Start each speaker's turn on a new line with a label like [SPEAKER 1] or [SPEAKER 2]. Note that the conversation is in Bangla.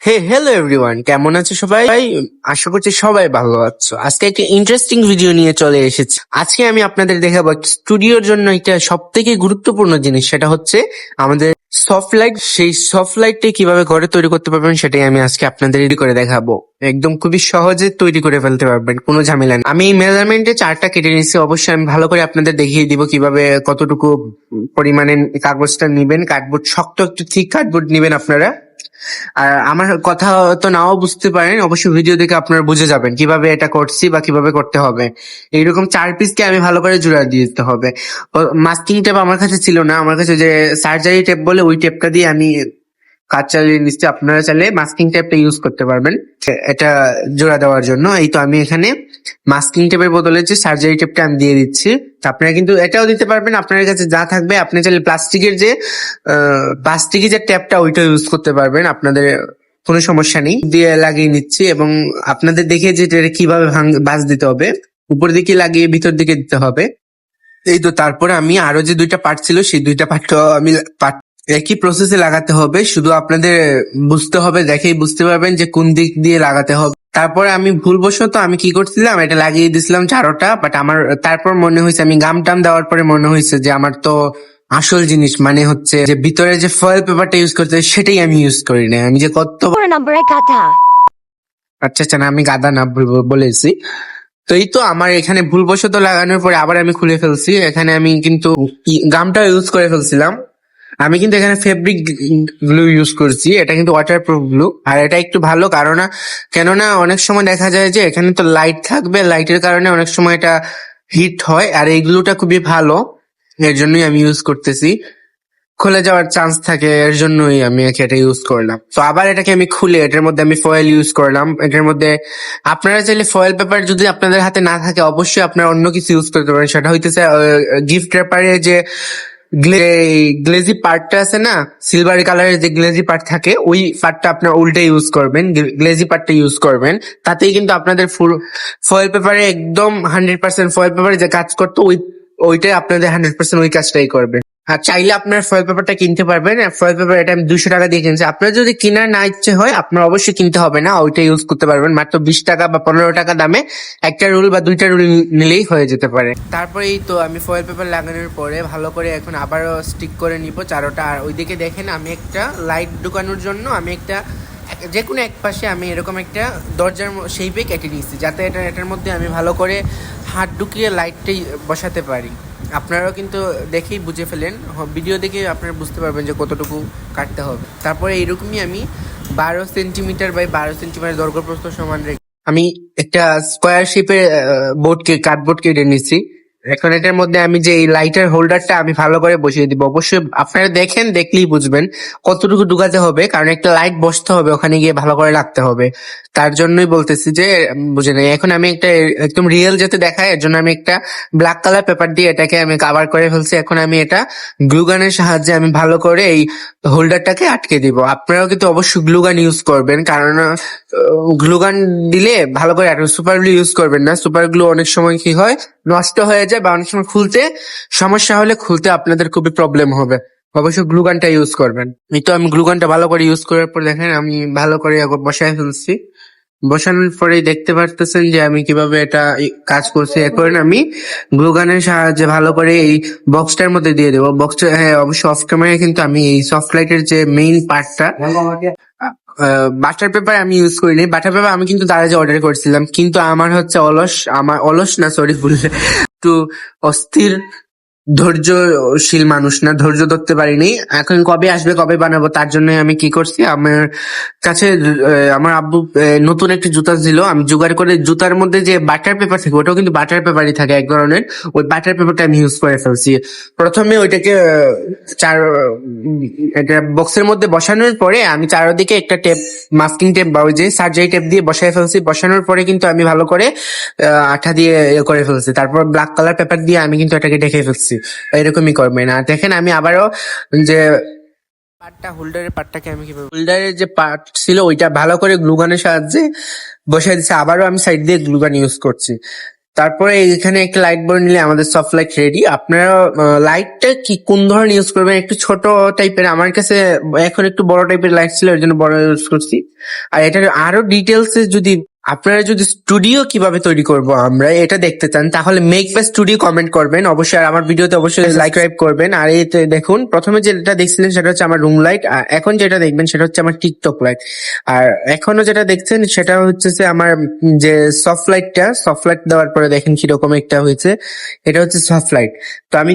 [SPEAKER 1] হ্যালো এভরিওয়ান, কেমন আছো সবাই? আশা করছি সবাই ভালো আছো। আজকে একটা ইন্টারেস্টিং ভিডিও নিয়ে চলে এসেছি। আজকে আমি আপনাদের দেখাবো স্টুডিওর জন্য একটা সব থেকে গুরুত্বপূর্ণ জিনিস, সেটা হচ্ছে আমাদের সফট লাইট। সেই সফট লাইটটি কিভাবে ঘরে তৈরি করতে পারবেন সেটাই আমি আজকে আপনাদের রেডি করে দেখাবো। একদম খুবই সহজে তৈরি করে ফেলতে পারবেন, কোনো ঝামেলা নেই। আমি এই মেজারমেন্টে চারটা কেটে নিচ্ছি। অবশ্যই আমি ভালো করে আপনাদের দেখিয়ে দিব কিভাবে কতটুকু পরিমাণে কাগজটা নিবেন। কার্ডবোর্ড, শক্ত একটু থিক কার্ডবোর্ড নিবেন আপনারা। আর আমার কথা তো নাও বুঝতে পারেন, অবশ্যই ভিডিও দেখে আপনারা বুঝে যাবেন কিভাবে এটা করছি বা কিভাবে করতে হবে। এইরকম 4 পিসকে আমি ভালো করে জোড়া দিয়ে দিতে হবে। মাস্কিং টেপ আমার কাছে ছিল না, আমার কাছে যে সার্জারি টেপ বলে ওই টেপটা দিয়ে আমি কাজ চালিয়ে নিচ্ছি। আপনারা চাইলে মাস্কিং টেপটা ইউজ করতে পারবেন এটা জোড়া দেওয়ার জন্য। এই তো আমি এখানে মাস্কিং টেপের বদলে যে সার্জারি টেপটা আমি দিয়ে দিচ্ছি। আপনারা কিন্তু এটাও দিতে পারবেন, আপনার কাছে যা থাকবে। আপনি চাইলে প্লাস্টিকের যে ট্যাপটা ওইটা ইউজ করতে পারবেন, আপনাদের কোনো সমস্যা নেই। দিয়ে লাগিয়ে নিচ্ছি এবং আপনাদের দেখে যে এটা কিভাবে বাজ দিতে হবে, উপর দিকে লাগিয়ে ভিতর দিকে দিতে হবে। এই তো তারপরে আমি আরো যে দুইটা পার্ট ছিল সেই দুইটা পার্টও আমি একই প্রসেসে লাগাতে হবে। শুধু আপনাদের বুঝতে হবে, দেখেই বুঝতে পারবেন যে কোন দিক দিয়ে লাগাতে হবে। তারপরে আমি ভুলবশত আমি কি করছিলাম, এটা লাগিয়ে দিছিলাম চারোটা, বাট আমার তারপর মনে হয়েছে, আমি গাম টাম দেওয়ার পরে মনে হয়েছে যে আমার তো আসল জিনিস মানে হচ্ছে যে ভিতরে যে ফয়েল পেপারটা ইউজ করতে হয় সেটাই আমি ইউজ করি না। আমি যে কত
[SPEAKER 2] নম্বরে গাধা।
[SPEAKER 1] আচ্ছা না, আমি গাদা না বলেছি। তো এই তো আমার এখানে ভুলবশত লাগানোর পরে আবার আমি খুলে ফেলছি। এখানে আমি কিন্তু গামটা ইউজ করে ফেলছিলাম। আমি কিন্তু এখানে ফেব্রিক গ্লু ইউজ করছি, এটা কিন্তু ওয়াটারপ্রুফ গ্লু। আর এটা একটু ভালো কেননা অনেক সময় দেখা যায় যে এখানে তো লাইট থাকবে, লাইটের কারণে অনেক সময় এটা হিট হয়। আর এই গ্লুটা খুবই ভালো, এর জন্যই আমি ইউজ করতেছি। খুলে যাওয়ার চান্স থাকে, এর জন্যই আমি এটা ইউজ করলাম। তো আবার এটাকে আমি খুলে এটার মধ্যে আমি ফয়েল ইউজ করলাম। এটার মধ্যে আপনারা চাইলে ফয়েল পেপার যদি আপনাদের হাতে না থাকে, অবশ্যই আপনারা অন্য কিছু ইউজ করতে পারেন। সেটা হইতেছে গিফট রেপারে যে গ্লেজি পার্টটা আছে না, সিলভার কালারের যে গ্লেজি পার্ট থাকে, ওই পার্টটা আপনার উল্টে ইউজ করবেন, গ্লেজি পার্টটা ইউজ করবেন। তাতেই কিন্তু আপনাদের ফুল ফয়েল পেপারে একদম 100% ফয়েল পেপারে যে কাজ করতো ওইটাই আপনাদের 100% ওই কাজটাই করবে। আর চাইলে আপনার ফয়েল পেপারটা কিনতে পারবেন। ফয়েল পেপার এটা আমি 200 টাকা দিয়ে কিনছি। আপনার যদি কেনার না ইচ্ছে হয়, আপনার অবশ্যই কিনতে হবে না, ওইটা ইউজ করতে পারবেন। মাত্র 20 টাকা বা 15 টাকা দামে একটা রুল বা দুইটা রুল নিলেই হয়ে যেতে পারে। তারপরেই তো আমি ফয়েল পেপার লাগানোর পরে ভালো করে এখন আবারও স্টিক করে নিব চারোটা। আর ওইদিকে দেখেন আমি একটা লাইট ঢুকানোর জন্য আমি একটা যে কোনো এক পাশে আমি এরকম একটা দরজার শেপে কেটে নিয়েছি, যাতে এটার মধ্যে আমি ভালো করে হাত ঢুকিয়ে লাইটটাই বসাতে পারি। আপনারাও কিন্তু দেখেই বুঝে ফেলেন, ভিডিও দেখে আপনারা বুঝতে পারবেন যে কতটুকু কাটতে হবে। তারপরে এইরকমই আমি 12 সেন্টিমিটার বাই 12 সেন্টিমিটার দৈর্ঘ্য প্রস্থ সমান রেখে আমি একটা স্কোয়ার শেপের কার্ডবোর্ড কেটে নিচ্ছি। এখন এটার মধ্যে আমি যে এই লাইটের হোল্ডারটা আমি ভালো করে বসিয়ে দিব। অবশ্যই আপনারা দেখলেই বুঝবেন কতটুকু ঢুকাতে হবে, কারণ একটা লাইট বসতে হবে, ওখানে গিয়ে ভালো করে লাগতে হবে। তার জন্যই বলতেছি যে বুঝে নেই। এখন আমি একটা একদম রিয়েল যাতে দেখায়, এর জন্য আমি একটা ব্ল্যাক কালার পেপার দিয়ে এটাকে আমি কাভার করে ফেলছি। এখন আমি এটা গ্লুগানের সাহায্যে আমি ভালো করে এই হোল্ডারটাকে আটকে দিব। আপনারাও কিন্তু অবশ্যই গ্লুগান ইউজ করবেন, কারণ গ্লুগান দিলে ভালো করে সুপার গ্লু ইউজ করবেন না। সুপার গ্লু অনেক সময় কি হয়, নষ্ট হয়ে যায়, বা অনেক সময় খুলতে সমস্যা হলে খুলতে আপনাদের খুবই প্রবলেম হবে। অবশ্যই গ্লুগানটা ইউজ করবেন। এই তো আমি গ্লুগানটা ভালো করে ইউজ করার পর দেখেন আমি ভালো করে বসায় ফেলছি। বসানোর পরেই দেখতে পারতেছেন যে আমি কিভাবে এটা কাজ করছি। এখন আমি গ্লুগানের সাহায্যে ভালো করে এই বক্সটার মধ্যে দিয়ে দেবো। বক্সটা, হ্যাঁ অবশ্যই অফ ক্যামেরায় কিন্তু আমি এই সফট লাইটের যে মেইন পার্টটা, বাটার পেপার আমি ইউজ করিনি। বাটার পেপার আমি কিন্তু দারাজে অর্ডার করছিলাম, কিন্তু আমার হচ্ছে অলস না, সরি ভুল, একটু অস্থির ধৈর্যশীল মানুষ না, ধৈর্য ধরতে পারিনি। এখন কবে আসবে, কবে বানাবো, তার জন্য আমি কি করছি, আমার কাছে আমার আব্বু নতুন একটা জুতা ছিল, আমি জোগাড় করে জুতার মধ্যে যে বাটার পেপার থাকে, ওটাও কিন্তু বাটার পেপারই থাকে এক ধরনের, ওই বাটার পেপারটা আমি ইউজ করে ফেলছি। প্রথমে ওইটাকে এটা বক্সের মধ্যে বসানোর পরে আমি চারদিকে একটা টেপ, মাস্কিং টেপ বা ওই যে সার্জারি টেপ দিয়ে বসাই ফেলছি। বসানোর পরে কিন্তু আমি ভালো করে আঠা দিয়ে করে ফেলছি। তারপর ব্ল্যাক কালার পেপার দিয়ে আমি কিন্তু এটাকে ঢেকে ফেলছি। এরকমই করবেন। আর দেখেন আমি আবারও যে হোল্ডারের পার্টটাকে আমি কিভাবে, হোল্ডারের যে পার্ট ছিল ওইটা ভালো করে গ্লুগানের সাহায্যে বসাই দিচ্ছি। আবারও আমি সাইড দিয়ে গ্লুগান ইউজ করছি। তারপরে এখানে একটা লাইট বোর্ড নিলে আমাদের সফট লাইট রেডি। আপনারা লাইটটা কি কোন ধরনের ইউজ করবেন, একটু ছোট টাইপের, আমার কাছে এখন একটু বড় টাইপের লাইট ছিল এর জন্য বড় ইউজ করছি। আর এটার আরো ডিটেলসে যদি আপনারা যদি স্টুডিও কিভাবে তৈরি করব আমরা এটা দেখতে চান তাহলে মেক বাই স্টুডিও কমেন্ট করবেন অবশ্যই, আর আমার ভিডিওতে অবশ্যই লাইক সাবস্ক্রাইব করবেন। আর এই তো দেখুন প্রথমে যেটা দেখছিলেন সেটা হচ্ছে আমার রুম লাইট, আর এখন যেটা দেখবেন সেটা হচ্ছে আমার টিকটক লাইট। আর এখনো যেটা দেখছেন সেটা হচ্ছে যে আমার যে সফট লাইট দেওয়ার পরে দেখেন কিরকম একটা হয়েছে, এটা হচ্ছে সফট লাইট। তো আমি